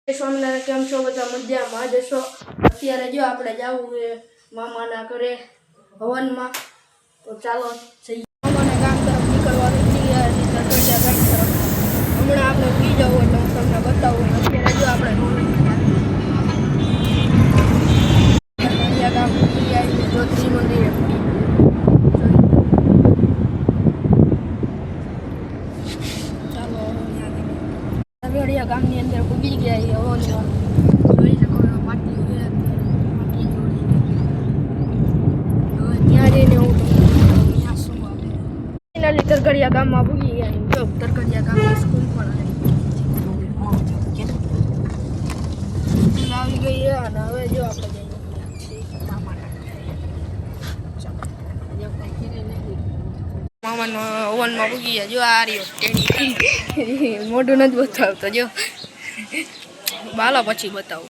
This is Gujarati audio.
સ્વામિનારાયણ કેમ છો બધા મજામાં જશો અત્યારે જો આપણે જવું છે મામાના ઘરે હવનમાં તો ચાલો જઈએ મામાના ગામ તરફ નીકળવાની તૈયારી તરકડિયા ગામ તરફ હમણાં આપણે ઉગી જવું એટલે હું તમને બતાવું અત્યારે જો આપણે તરકડિયા ગામ ઉગી આવી જ્યોતિ મંદિરે તરકડિયા ગામની અંદર ઉગી ગયા હવન જોઈ શકો પાટી ત્યાં જઈને હું ત્યાં શું ફાઇનલી તરકડિયા ગામમાં પૂગી ગયા જો તરકડિયા ગામની સ્કૂલ પણ આવી ગઈ અને હવે જો આપણે મામાનો ઓવનમાં પૂગી ગયા જો આ રહ્યો ટેડી મોઢું નથી બતાવતો જો બાલો પછી બતાવું